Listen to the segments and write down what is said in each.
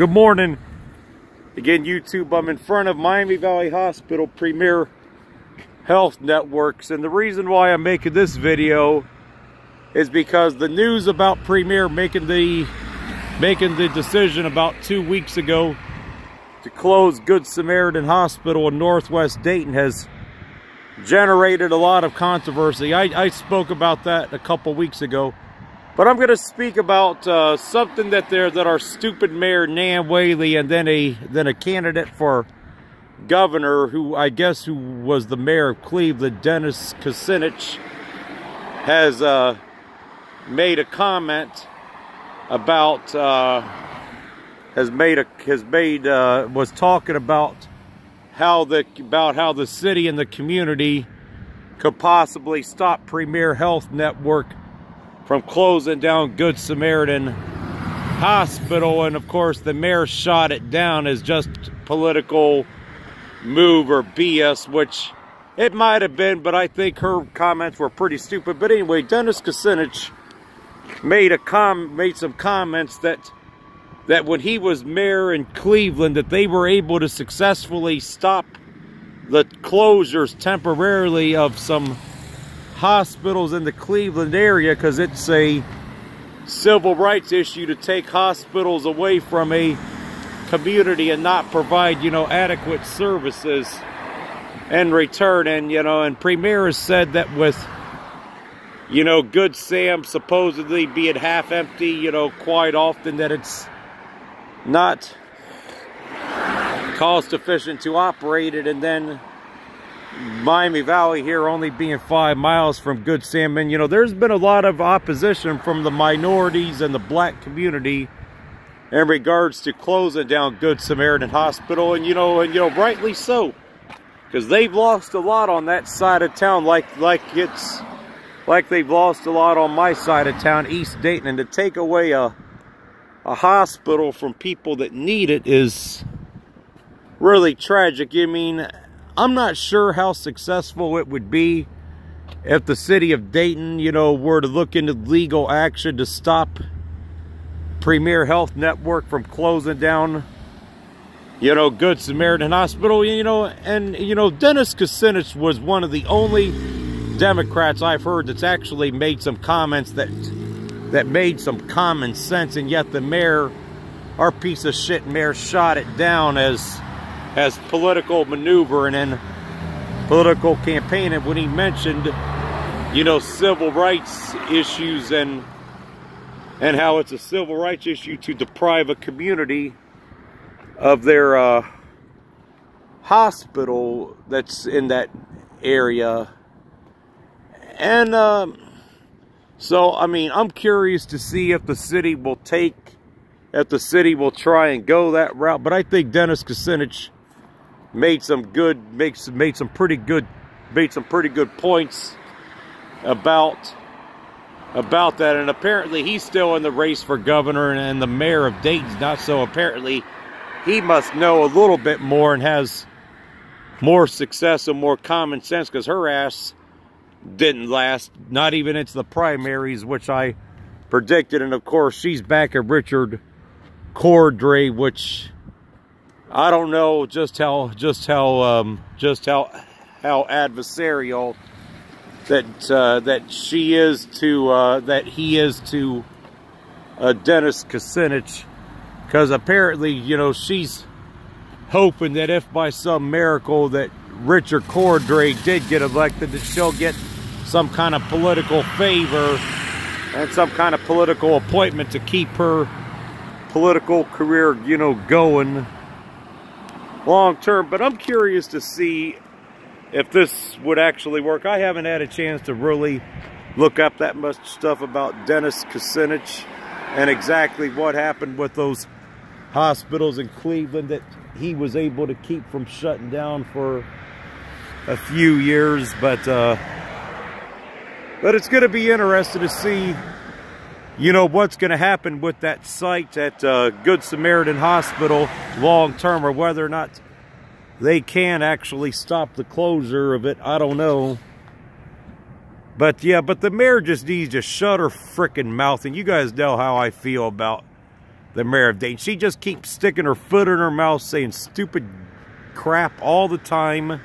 Good morning. Again, YouTube, I'm in front of Miami Valley Hospital Premier Health Networks, and the reason why I'm making this video is because the news about Premier making the decision about 2 weeks ago to close Good Samaritan Hospital in Northwest Dayton has generated a lot of controversy. I spoke about that a couple weeks ago. But I'm going to speak about something that our stupid mayor Nan Whaley, and then a candidate for governor who was the mayor of Cleveland, Dennis Kucinich, has made a comment about was talking about how the city and the community could possibly stop Premier Health Network from closing down Good Samaritan Hospital, and of course the mayor shot it down as just political move or BS, which it might have been, but I think her comments were pretty stupid. But anyway, Dennis Kucinich made some comments that when he was mayor in Cleveland, that they were able to successfully stop the closures temporarily of some hospitals in the Cleveland area, because it's a civil rights issue to take hospitals away from a community and not provide, adequate services in return. And Premier has said that with, Good Sam supposedly being half empty, quite often, that it's not cost efficient to operate it, and then Miami Valley here only being 5 miles from Good Sam. And there's been a lot of opposition from the minorities and the black community in regards to closing down Good Samaritan Hospital, and rightly so, because they've lost a lot on that side of town, like they've lost a lot on my side of town, East Dayton. And to take away a hospital from people that need it is really tragic. I'm not sure how successful it would be if the city of Dayton, were to look into legal action to stop Premier Health Network from closing down, Good Samaritan Hospital. And Dennis Kucinich was one of the only Democrats I've heard that's actually made some comments that made some common sense, and yet the mayor, our piece of shit mayor, shot it down as political maneuvering and political campaigning when he mentioned, civil rights issues and how it's a civil rights issue to deprive a community of their hospital that's in that area. And so, I'm curious to see if the city will try and go that route. But I think Dennis Kucinich made some pretty good points about that. And apparently he's still in the race for governor, and the mayor of Dayton's not. So apparently he must know a little bit more and has more success and more common sense, because her ass didn't last, not even into the primaries, which I predicted. And of course she's back at Richard Cordray, which I don't know just how adversarial that he is to Dennis Kucinich, because apparently she's hoping that if by some miracle that Richard Cordray did get elected, that she'll get some kind of political favor and some kind of political appointment to keep her political career, going long term. But I'm curious to see if this would actually work. I haven't had a chance to really look up that much stuff about Dennis Kucinich and exactly what happened with those hospitals in Cleveland that he was able to keep from shutting down for a few years. But it's going to be interesting to see, what's going to happen with that site at Good Samaritan Hospital long term, or whether or not they can actually stop the closure of it. I don't know. But yeah, but the mayor just needs to shut her frickin' mouth. And you guys know how I feel about the mayor of Dayton. She just keeps sticking her foot in her mouth, saying stupid crap all the time.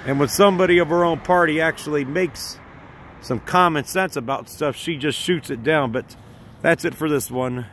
And when somebody of her own party actually makes some common sense about stuff, she just shoots it down. But that's it for this one.